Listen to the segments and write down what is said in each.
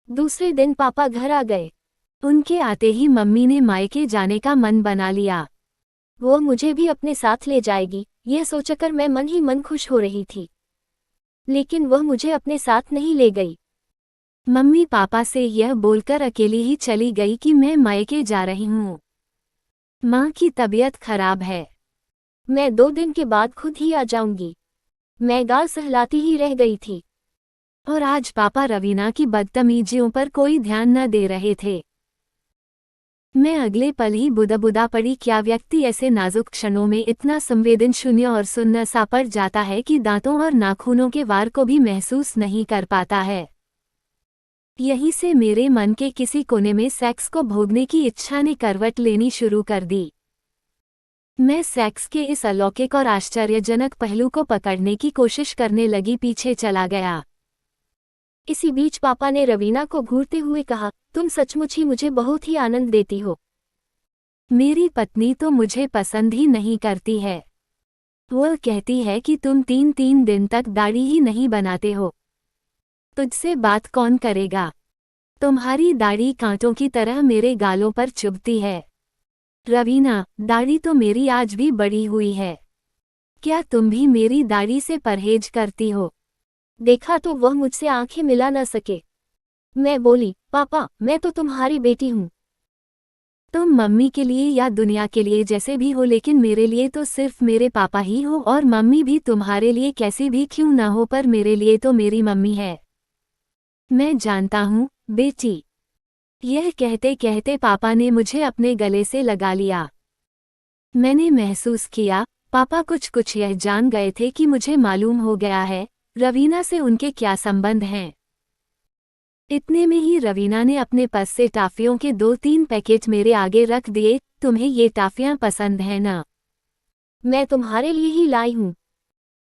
दूसरे दिन पापा घर आ गए। उनके आते ही मम्मी ने मायके जाने का मन बना लिया। वो मुझे भी अपने साथ ले जाएगी, यह सोचकर मैं मन ही मन खुश हो रही थी। लेकिन वह मुझे अपने साथ नहीं ले गई। मम्मी पापा से यह बोलकर अकेली ही चली गई कि मैं मायके जा रही हूँ। माँ की तबीयत खराब है। मैं 2 दिन के बाद खुद ही आ जाऊंगी। मैं गाल सहलाती ही रह गई थी। और आज पापा रवीना की बदतमीजियों पर कोई ध्यान न दे रहे थे। मैं अगले पल ही बुदबुदा पड़ी। क्या व्यक्ति ऐसे नाजुक क्षणों में इतना संवेदनशून्य और सुन्न सा पड़ जाता है कि दांतों और नाखूनों के वार को भी महसूस नहीं कर पाता है। यहीं से मेरे मन के किसी कोने में सेक्स को भोगने की इच्छा ने करवट लेनी शुरू कर दी। मैं सेक्स के इस अलौकिक और आश्चर्यजनक पहलू को पकड़ने की कोशिश करने लगी, पीछे चला गया। इसी बीच पापा ने रवीना को घूरते हुए कहा, तुम सचमुच ही मुझे बहुत ही आनंद देती हो। मेरी पत्नी तो मुझे पसंद ही नहीं करती है। वह कहती है कि तुम 3-3 दिन तक दाढ़ी ही नहीं बनाते हो। तुझसे बात कौन करेगा? तुम्हारी दाढ़ी कांटों की तरह मेरे गालों पर चुभती है। रवीना, दाढ़ी तो मेरी आज भी बड़ी हुई है। क्या तुम भी मेरी दाढ़ी से परहेज करती हो? देखा तो वह मुझसे आंखें मिला न सके। मैं बोली, पापा, मैं तो तुम्हारी बेटी हूँ। तुम मम्मी के लिए या दुनिया के लिए जैसे भी हो, लेकिन मेरे लिए तो सिर्फ मेरे पापा ही हो। और मम्मी भी तुम्हारे लिए कैसी भी क्यों ना हो, पर मेरे लिए तो मेरी मम्मी है। मैं जानता हूँ बेटी। यह कहते कहते पापा ने मुझे अपने गले से लगा लिया। मैंने महसूस किया पापा कुछ कुछ यह जान गए थे कि मुझे मालूम हो गया है रवीना से उनके क्या संबंध हैं। इतने में ही रवीना ने अपने पर्स से टाफियों के 2-3 पैकेट मेरे आगे रख दिए। तुम्हें ये टाफियां पसंद हैं ना? मैं तुम्हारे लिए ही लाई हूँ।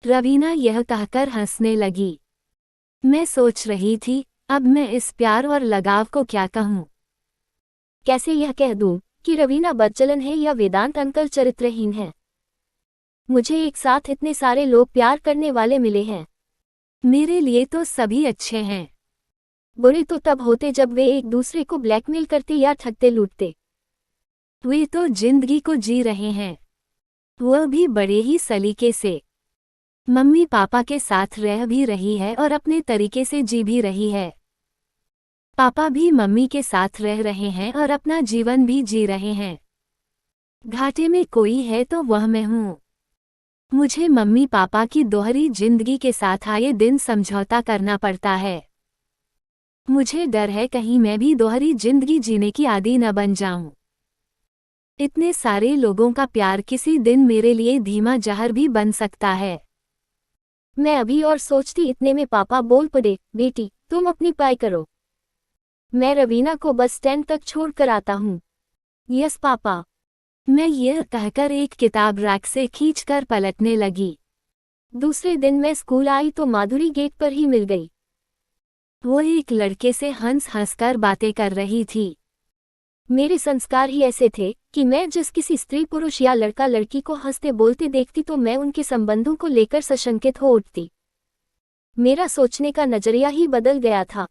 रवीना यह कहकर हंसने लगी। मैं सोच रही थी अब मैं इस प्यार और लगाव को क्या कहूँ। कैसे यह कह दूँ कि रवीना बदचलन है या वेदांत अंकल चरित्रहीन है। मुझे एक साथ इतने सारे लोग प्यार करने वाले मिले हैं। मेरे लिए तो सभी अच्छे हैं। बुरे तो तब होते जब वे एक दूसरे को ब्लैकमेल करते या ठगते लूटते। वे तो जिंदगी को जी रहे हैं, वह भी बड़े ही सलीके से। मम्मी पापा के साथ रह भी रही है और अपने तरीके से जी भी रही है। पापा भी मम्मी के साथ रह रहे हैं और अपना जीवन भी जी रहे हैं। घाटे में कोई है तो वह मैं हूँ। मुझे मम्मी पापा की दोहरी जिंदगी के साथ आए दिन समझौता करना पड़ता है। मुझे डर है कहीं मैं भी दोहरी जिंदगी जीने की आदी न बन जाऊं। इतने सारे लोगों का प्यार किसी दिन मेरे लिए धीमा जहर भी बन सकता है। मैं अभी और सोचती इतने में पापा बोल पड़े, बेटी तुम अपनी पढ़ाई करो, मैं रवीना को बस स्टैंड तक छोड़ कर आता हूँ। Yes papa. मैं यह कहकर एक किताब रैक से खींचकर पलटने लगी। दूसरे दिन मैं स्कूल आई तो माधुरी गेट पर ही मिल गई। वो एक लड़के से हंस हंसकर बातें कर रही थी। मेरे संस्कार ही ऐसे थे कि मैं जिस किसी स्त्री पुरुष या लड़का लड़की को हंसते बोलते देखती तो मैं उनके संबंधों को लेकर सशंकित हो उठती। मेरा सोचने का नजरिया ही बदल गया था,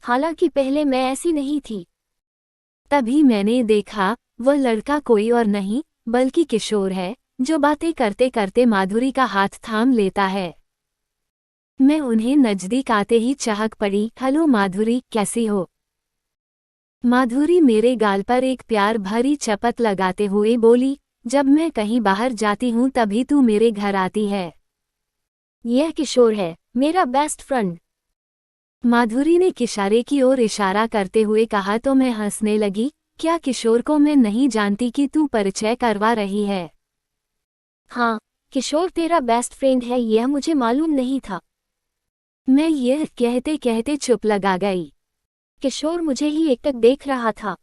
हालांकि पहले मैं ऐसी नहीं थी। तभी मैंने देखा वह लड़का कोई और नहीं बल्कि किशोर है, जो बातें करते करते माधुरी का हाथ थाम लेता है। मैं उन्हें नजदीक आते ही चाहक पड़ी। हेलो माधुरी, कैसी हो? माधुरी मेरे गाल पर एक प्यार भरी चपत लगाते हुए बोली, जब मैं कहीं बाहर जाती हूँ तभी तू मेरे घर आती है। यह किशोर है, मेरा बेस्ट फ्रेंड। माधुरी ने किशारे की ओर इशारा करते हुए कहा तो मैं हंसने लगी। क्या किशोर को मैं नहीं जानती कि तू परिचय करवा रही है? हाँ, किशोर तेरा बेस्ट फ्रेंड है, यह मुझे मालूम नहीं था। मैं यह कहते कहते चुप लगा गई। किशोर मुझे ही एकटक देख रहा था।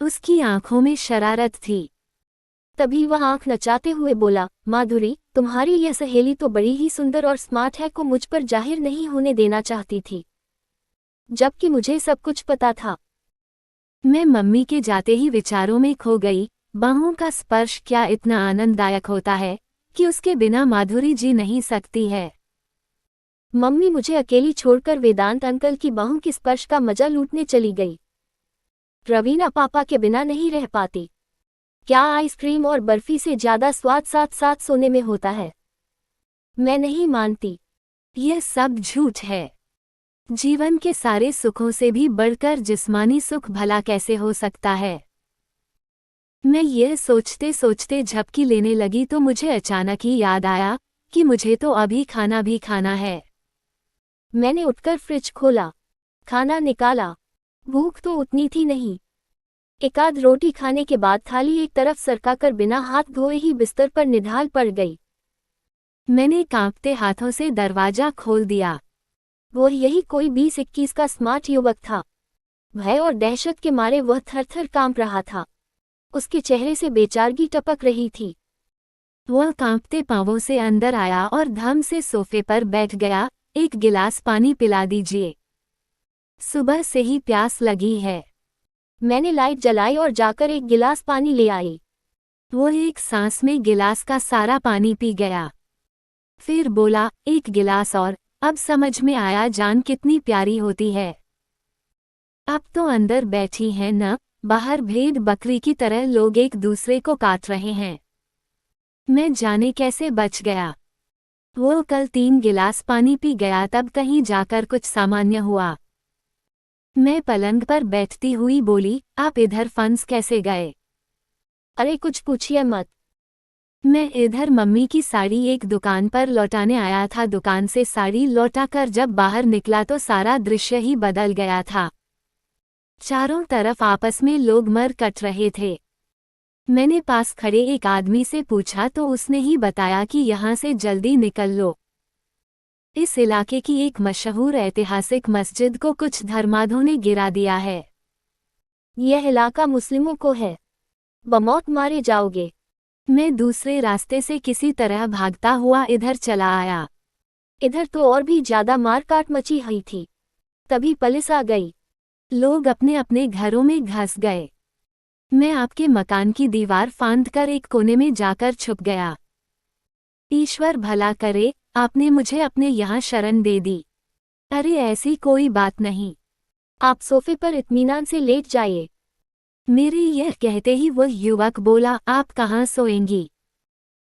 उसकी आंखों में शरारत थी। तभी वह आंख नचाते हुए बोला, माधुरी तुम्हारी यह सहेली तो बड़ी ही सुंदर और स्मार्ट है, को मुझ पर जाहिर नहीं होने देना चाहती थी, जबकि मुझे सब कुछ पता था। मैं मम्मी के जाते ही विचारों में खो गई। बाहों का स्पर्श क्या इतना आनंददायक होता है कि उसके बिना माधुरी जी नहीं सकती है। मम्मी मुझे अकेली छोड़कर वेदांत अंकल की बाहों के स्पर्श का मजा लूटने चली गई। रवीना पापा के बिना नहीं रह पाती। क्या आइसक्रीम और बर्फी से ज्यादा स्वाद साथ साथ सोने में होता है? मैं नहीं मानती। यह सब झूठ है। जीवन के सारे सुखों से भी बढ़कर जिस्मानी सुख भला कैसे हो सकता है? मैं यह सोचते सोचते झपकी लेने लगी तो मुझे अचानक ही याद आया कि मुझे तो अभी खाना भी खाना है। मैंने उठकर फ्रिज खोला, खाना निकाला। भूख तो उतनी थी नहीं। एक आध रोटी खाने के बाद थाली एक तरफ सरकाकर बिना हाथ धोए ही बिस्तर पर निढाल पड़ गई। मैंने कांपते हाथों से दरवाजा खोल दिया। वो यही कोई 20-21 का स्मार्ट युवक था। भय और दहशत के मारे वह थर-थर कांप रहा था। उसके चेहरे से बेचारगी टपक रही थी। वह कांपते पांवों से अंदर आया और धम से सोफे पर बैठ गया। एक गिलास पानी पिला दीजिए, सुबह से ही प्यास लगी है। मैंने लाइट जलाई और जाकर एक गिलास पानी ले आई। वो एक सांस में गिलास का सारा पानी पी गया। फिर बोला, एक गिलास और। अब समझ में आया जान कितनी प्यारी होती है। अब तो अंदर बैठी हैं न, बाहर भेड़ बकरी की तरह लोग एक दूसरे को काट रहे हैं। मैं जाने कैसे बच गया। वो कल 3 गिलास पानी पी गया तब कहीं जाकर कुछ सामान्य हुआ। मैं पलंग पर बैठती हुई बोली, आप इधर फंस कैसे गए? अरे कुछ पूछिए मत। मैं इधर मम्मी की साड़ी एक दुकान पर लौटाने आया था। दुकान से साड़ी लौटाकर जब बाहर निकला तो सारा दृश्य ही बदल गया था। चारों तरफ आपस में लोग मर कट रहे थे। मैंने पास खड़े एक आदमी से पूछा तो उसने ही बताया कि यहाँ से जल्दी निकल लो। इस इलाके की एक मशहूर ऐतिहासिक मस्जिद को कुछ धर्मांधों ने गिरा दिया है। यह इलाका मुस्लिमों को है, बमौत मारे जाओगे। मैं दूसरे रास्ते से किसी तरह भागता हुआ इधर चला आया। इधर तो और भी ज्यादा मारकाट मची हुई थी। तभी पुलिस आ गई। लोग अपने अपने घरों में घुस गए। मैं आपके मकान की दीवार फांदकर एक कोने में जाकर छुप गया। ईश्वर भला करे, आपने मुझे अपने यहाँ शरण दे दी। अरे ऐसी कोई बात नहीं। आप सोफे पर इत्मीनान से लेट जाइए। मेरे यह कहते ही वह युवक बोला, आप कहाँ सोएंगी?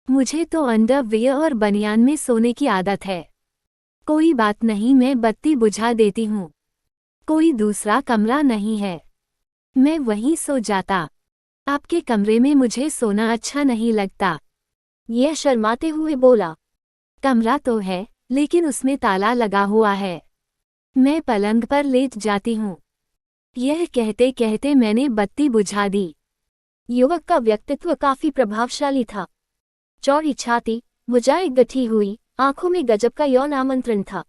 मुझे तो अंडरवियर और बनियान में सोने की आदत है। कोई बात नहीं, मैं बत्ती बुझा देती हूँ। कोई दूसरा कमरा नहीं है, मैं वहीं सो जाता। आपके कमरे में मुझे सोना अच्छा नहीं लगता। यह शर्माते हुए बोला। कमरा तो है, लेकिन उसमें ताला लगा हुआ है। मैं पलंग पर लेट जाती हूँ। यह कहते कहते मैंने बत्ती बुझा दी। युवक का व्यक्तित्व काफी प्रभावशाली था। चौड़ी छाती, भुजाएं गठी हुई, आंखों में गजब का यौन आमंत्रण था।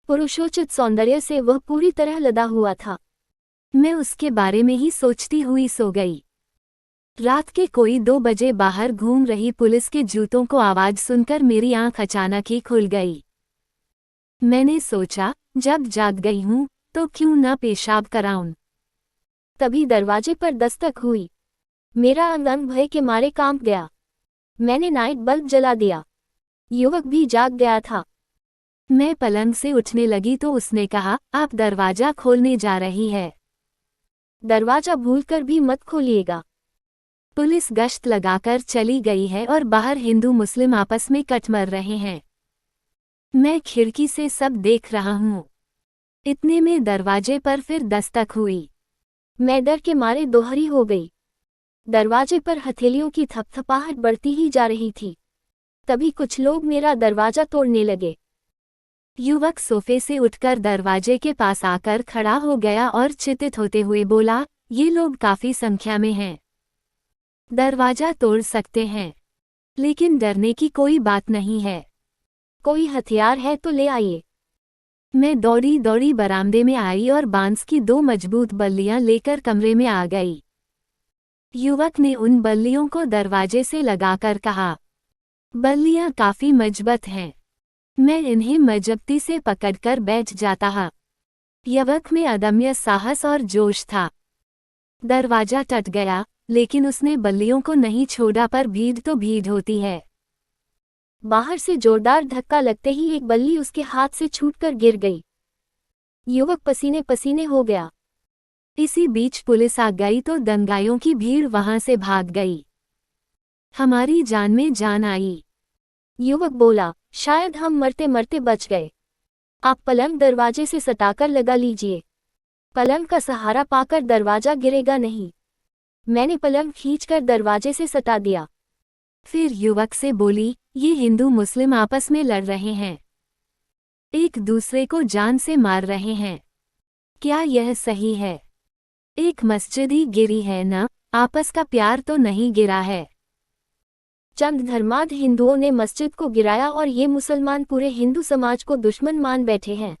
पुरुषोचित सौंदर्य से वह पूरी तरह लदा हुआ था। मैं उसके बारे में ही सोचती हुई सो गई। रात के कोई 2 बजे बाहर घूम रही पुलिस के जूतों को आवाज सुनकर मेरी आंख अचानक ही खुल गई। मैंने सोचा, जब जाग गई हूं तो क्यों न पेशाब कराऊं। तभी दरवाजे पर दस्तक हुई। मेरा अंग भय के मारे कांप गया। मैंने नाइट बल्ब जला दिया। युवक भी जाग गया था। मैं पलंग से उठने लगी तो उसने कहा, आप दरवाजा खोलने जा रही है। दरवाजा भूलकर भी मत खोलिएगा। पुलिस गश्त लगाकर चली गई है और बाहर हिंदू मुस्लिम आपस में कट मर रहे हैं। मैं खिड़की से सब देख रहा हूँ। इतने में दरवाजे पर फिर दस्तक हुई। मैं डर के मारे दोहरी हो गई। दरवाजे पर हथेलियों की थपथपाहट बढ़ती ही जा रही थी। तभी कुछ लोग मेरा दरवाजा तोड़ने लगे। युवक सोफे से उठकर दरवाजे के पास आकर खड़ा हो गया और चिंतित होते हुए बोला, ये लोग काफी संख्या में हैं। दरवाजा तोड़ सकते हैं, लेकिन डरने की कोई बात नहीं है। कोई हथियार है तो ले आइए। मैं दौड़ी दौड़ी बरामदे में आई और बांस की 2 मजबूत बल्लियां लेकर कमरे में आ गई। युवक ने उन बल्लियों को दरवाजे से लगाकर कहा, बल्लियां काफी मजबूत हैं, मैं इन्हें मजबूती से पकड़कर बैठ जाता है। युवक में अदम्य साहस और जोश था। दरवाजा टूट गया, लेकिन उसने बल्लियों को नहीं छोड़ा। पर भीड़ तो भीड़ होती है। बाहर से जोरदार धक्का लगते ही एक बल्ली उसके हाथ से छूटकर गिर गई। युवक पसीने पसीने हो गया। इसी बीच पुलिस आ गई तो दंगाइयों की भीड़ वहां से भाग गई। हमारी जान में जान आई। युवक बोला, शायद हम मरते मरते बच गए। आप पलंग दरवाजे से सटाकर लगा लीजिए। पलंग का सहारा पाकर दरवाजा गिरेगा नहीं। मैंने पलंग खींचकर दरवाजे से सटा दिया। फिर युवक से बोली, ये हिंदू मुस्लिम आपस में लड़ रहे हैं, एक दूसरे को जान से मार रहे हैं, क्या यह सही है? एक मस्जिद ही गिरी है ना, आपस का प्यार तो नहीं गिरा है। चंद धर्मांध हिंदुओं ने मस्जिद को गिराया और ये मुसलमान पूरे हिंदू समाज को दुश्मन मान बैठे हैं।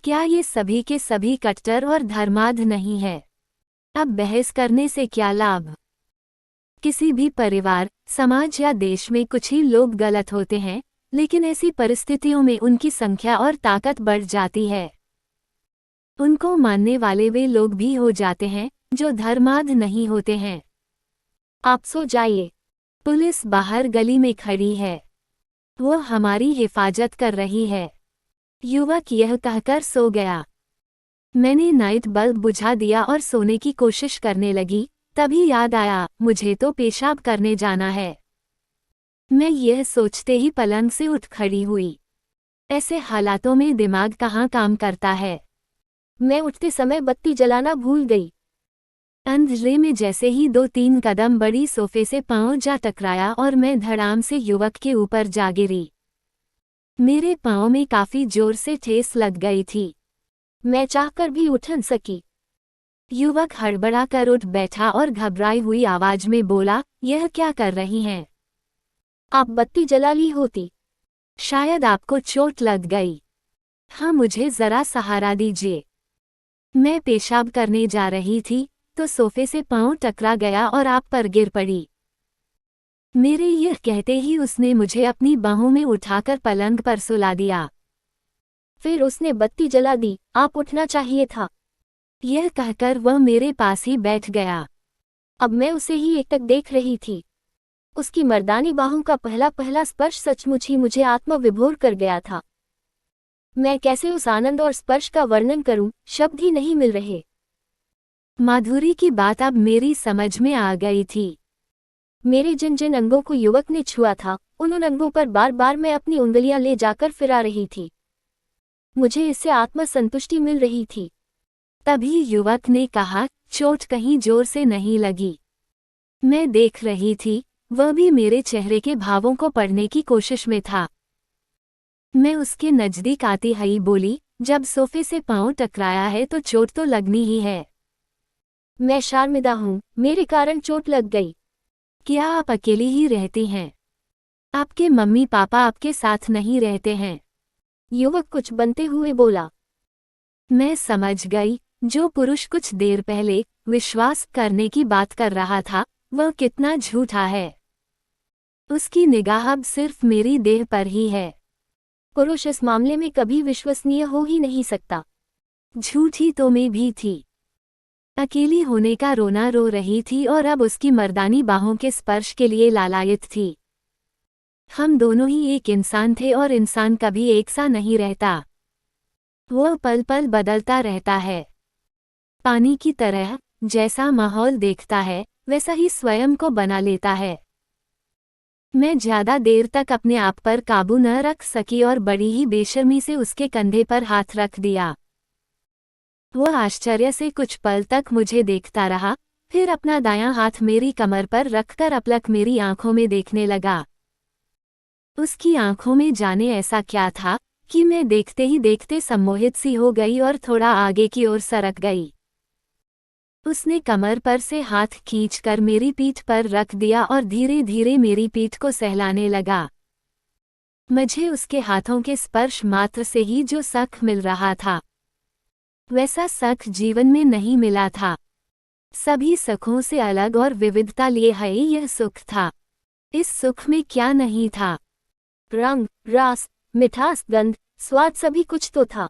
क्या ये सभी के सभी कट्टर और धर्मांध नहीं है? अब बहस करने से क्या लाभ? किसी भी परिवार, समाज या देश में कुछ ही लोग गलत होते हैं, लेकिन ऐसी परिस्थितियों में उनकी संख्या और ताकत बढ़ जाती है। उनको मानने वाले वे लोग भी हो जाते हैं जो धर्मांध नहीं होते हैं। आप सो जाइए। पुलिस बाहर गली में खड़ी है, वो हमारी हिफाजत कर रही है। युवक यह कहकर सो गया। मैंने नाइट बल्ब बुझा दिया और सोने की कोशिश करने लगी, तभी याद आया, मुझे तो पेशाब करने जाना है। मैं यह सोचते ही पलंग से उठ खड़ी हुई। ऐसे हालातों में दिमाग कहाँ काम करता है। मैं उठते समय बत्ती जलाना भूल गई। अंधेरे में जैसे ही 2-3 कदम बढ़ी, सोफे से पांव जा टकराया और मैं धड़ाम से युवक के ऊपर जा गिरी। मेरे पांव में काफी जोर से ठेस लग गई थी। मैं चाहकर भी उठ न सकी। युवक हड़बड़ा कर उठ बैठा और घबराई हुई आवाज में बोला, यह क्या कर रही हैं? आप बत्ती जला ली होती। शायद आपको चोट लग गई। हाँ, मुझे जरा सहारा दीजिए। मैं पेशाब करने जा रही थी तो सोफे से पांव टकरा गया और आप पर गिर पड़ी। मेरे यह कहते ही उसने मुझे अपनी बाहों में उठाकर पलंग पर सुला दिया। फिर उसने बत्ती जला दी। आप उठना चाहिए था। यह कहकर वह मेरे पास ही बैठ गया। अब मैं उसे ही एकटक देख रही थी। उसकी मर्दानी बाहों का पहला पहला स्पर्श सचमुच ही मुझे आत्मविभोर कर गया था। मैं कैसे उस आनंद और स्पर्श का वर्णन करूं, शब्द ही नहीं मिल रहे। माधुरी की बात अब मेरी समझ में आ गई थी। मेरे जिन जिन अंगों को युवक ने छुआ था, उन अंगों पर बार बार मैं अपनी उंगलियां ले जाकर फिरा रही थी। मुझे इससे आत्मसंतुष्टि मिल रही थी। तभी युवक ने कहा, चोट कहीं जोर से नहीं लगी। मैं देख रही थी, वह भी मेरे चेहरे के भावों को पढ़ने की कोशिश में था। मैं उसके नजदीक आती हुई बोली, जब सोफे से पांव टकराया है तो चोट तो लगनी ही है। मैं शर्मिंदा हूँ, मेरे कारण चोट लग गई। क्या आप अकेली ही रहती हैं? आपके मम्मी पापा आपके साथ नहीं रहते हैं? युवक कुछ बनते हुए बोला। मैं समझ गई, जो पुरुष कुछ देर पहले विश्वास करने की बात कर रहा था, वह कितना झूठा है। उसकी निगाह अब सिर्फ मेरी देह पर ही है। पुरुष इस मामले में कभी विश्वसनीय हो ही नहीं सकता। झूठी तो मैं भी थी। अकेली होने का रोना रो रही थी और अब उसकी मर्दानी बाहों के स्पर्श के लिए लालायित थी। हम दोनों ही एक इंसान थे और इंसान कभी एक सा नहीं रहता। वह पल पल बदलता रहता है। पानी की तरह, जैसा माहौल देखता है वैसा ही स्वयं को बना लेता है। मैं ज्यादा देर तक अपने आप पर काबू न रख सकी और बड़ी ही बेशर्मी से उसके कंधे पर हाथ रख दिया। वह आश्चर्य से कुछ पल तक मुझे देखता रहा, फिर अपना दायां हाथ मेरी कमर पर रखकर अपलक मेरी आंखों में देखने लगा। उसकी आंखों में जाने ऐसा क्या था कि मैं देखते ही देखते सम्मोहित सी हो गई और थोड़ा आगे की ओर सरक गई। उसने कमर पर से हाथ खींचकर मेरी पीठ पर रख दिया और धीरे धीरे मेरी पीठ को सहलाने लगा। मुझे उसके हाथों के स्पर्श मात्र से ही जो सुख मिल रहा था, वैसा सुख जीवन में नहीं मिला था। सभी सुखों से अलग और विविधता लिए है यह सुख था। इस सुख में क्या नहीं था? रंग, रस, मिठास, गंध, स्वाद, सभी कुछ तो था।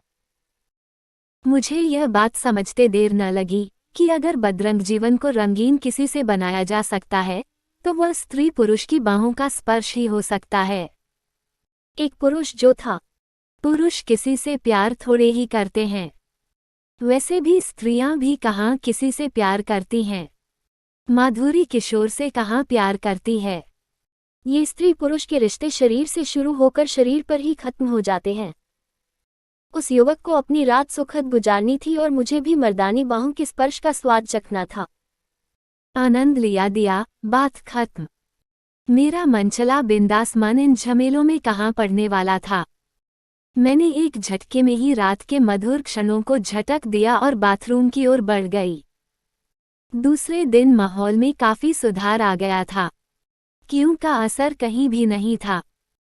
मुझे यह बात समझते देर न लगी कि अगर बदरंग जीवन को रंगीन किसी से बनाया जा सकता है, तो वह स्त्री पुरुष की बाहों का स्पर्श ही हो सकता है। एक पुरुष जो था। पुरुष किसी से प्यार थोड़े ही करते हैं। वैसे भी स्त्रियां भी कहाँ किसी से प्यार करती हैं। माधुरी किशोर से कहाँ प्यार करती है। ये स्त्री पुरुष के रिश्ते शरीर से शुरू होकर शरीर पर ही खत्म हो जाते हैं। उस युवक को अपनी रात सुखद गुजारनी थी और मुझे भी मर्दानी बाहों के स्पर्श का स्वाद चखना था। आनंद लिया दिया, बात खत्म। मेरा मनचला बिंदास मन इन झमेलों में कहाँ पड़ने वाला था। मैंने एक झटके में ही रात के मधुर क्षणों को झटक दिया और बाथरूम की ओर बढ़ गई। दूसरे दिन माहौल में काफी सुधार आ गया था। क्यों का असर कहीं भी नहीं था।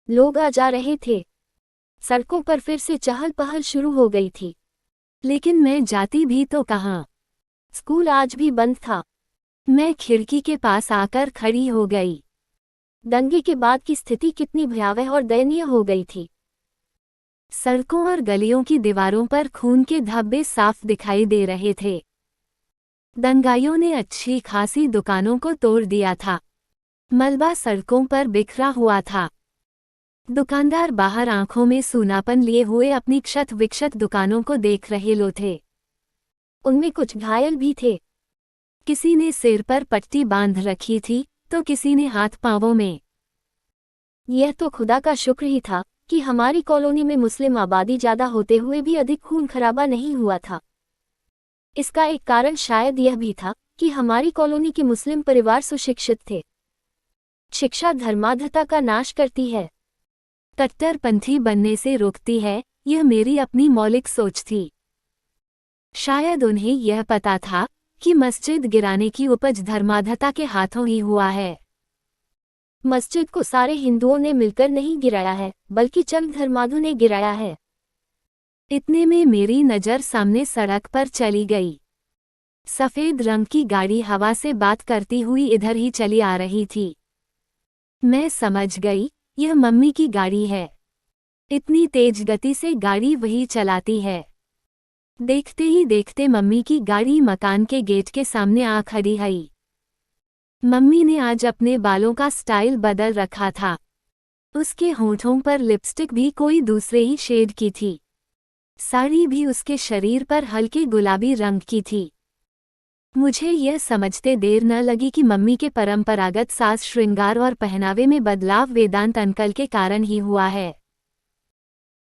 लोग आ जा रहे थे। सड़कों पर फिर से चहल पहल शुरू हो गई थी। लेकिन मैं जाती भी तो कहाँ। स्कूल आज भी बंद था। मैं खिड़की के पास आकर खड़ी हो गई। दंगे के बाद की स्थिति कितनी भयावह और दयनीय हो गई थी। सड़कों और गलियों की दीवारों पर खून के धब्बे साफ दिखाई दे रहे थे। दंगाइयों ने अच्छी खासी दुकानों को तोड़ दिया था। मलबा सड़कों पर बिखरा हुआ था। दुकानदार बाहर आंखों में सूनापन लिए हुए अपनी क्षत विक्षत दुकानों को देख रहे लो थे। उनमें कुछ घायल भी थे। किसी ने सिर पर पट्टी बांध रखी थी तो किसी ने हाथ पांवों में। यह तो खुदा का शुक्र ही था कि हमारी कॉलोनी में मुस्लिम आबादी ज्यादा होते हुए भी अधिक खून खराबा नहीं हुआ था। इसका एक कारण शायद यह भी था कि हमारी कॉलोनी के मुस्लिम परिवार सुशिक्षित थे। शिक्षा धर्मांधता का नाश करती है, कट्टरपंथी बनने से रोकती है, यह मेरी अपनी मौलिक सोच थी। शायद उन्हें यह पता था कि मस्जिद गिराने की उपज धर्मांधता के हाथों ही हुआ है। मस्जिद को सारे हिंदुओं ने मिलकर नहीं गिराया है, बल्कि चंद धर्मांधों ने गिराया है। इतने में मेरी नज़र सामने सड़क पर चली गई। सफ़ेद रंग की गाड़ी हवा से बात करती हुई इधर ही चली आ रही थी। मैं समझ गई, यह मम्मी की गाड़ी है। इतनी तेज गति से गाड़ी वही चलाती है। देखते ही देखते मम्मी की गाड़ी मकान के गेट के सामने आ खड़ी हुई। मम्मी ने आज अपने बालों का स्टाइल बदल रखा था। उसके होंठों पर लिपस्टिक भी कोई दूसरे ही शेड की थी। साड़ी भी उसके शरीर पर हल्के गुलाबी रंग की थी। मुझे यह समझते देर न लगी कि मम्मी के परंपरागत साज श्रृंगार और पहनावे में बदलाव वेदांत अंकल के कारण ही हुआ है।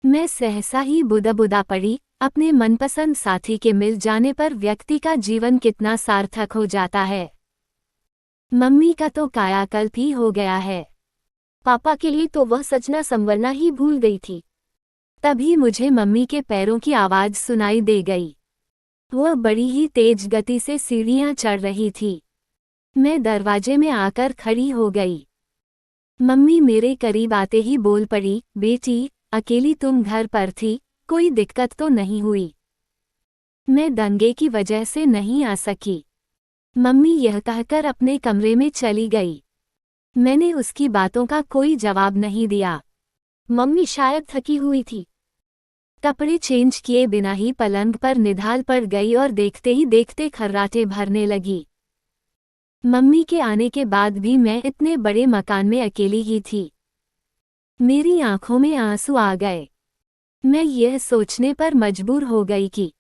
मैं सहसा ही बुदा पड़ी। अपने मनपसंद साथी के मिल जाने पर व्यक्ति का जीवन कितना सार्थक हो जाता है। मम्मी का तो कायाकल्प ही हो गया है। पापा के लिए तो वह सजना संवरना ही भूल गई थी। तभी मुझे मम्मी के पैरों की आवाज़ सुनाई दे गई। वह बड़ी ही तेज गति से सीढ़ियां चढ़ रही थी। मैं दरवाजे में आकर खड़ी हो गई। मम्मी मेरे करीब आते ही बोल पड़ी, बेटी, अकेली तुम घर पर थी, कोई दिक्कत तो नहीं हुई? मैं दंगे की वजह से नहीं आ सकी। मम्मी यह कहकर अपने कमरे में चली गई। मैंने उसकी बातों का कोई जवाब नहीं दिया। मम्मी शायद थकी हुई थी। कपड़े चेंज किए बिना ही पलंग पर निढाल पड़ गई और देखते ही देखते खर्राटे भरने लगी। मम्मी के आने के बाद भी मैं इतने बड़े मकान में अकेली ही थी। मेरी आंखों में आंसू आ गए। मैं यह सोचने पर मजबूर हो गई कि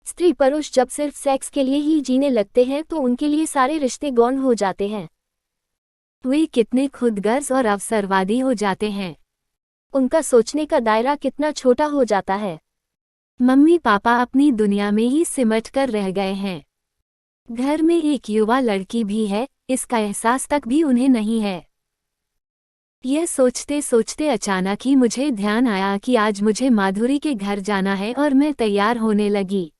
स्त्री पुरुष जब सिर्फ सेक्स के लिए ही जीने लगते हैं तो उनके लिए सारे रिश्ते गौण हो जाते हैं। वे कितने खुदगर्ज और अवसरवादी हो जाते हैं। उनका सोचने का दायरा कितना छोटा हो जाता है। मम्मी पापा अपनी दुनिया में ही सिमट कर रह गए हैं। घर में एक युवा लड़की भी है, इसका एहसास तक भी उन्हें नहीं है। यह सोचते सोचते अचानक ही मुझे ध्यान आया कि आज मुझे माधुरी के घर जाना है और मैं तैयार होने लगी।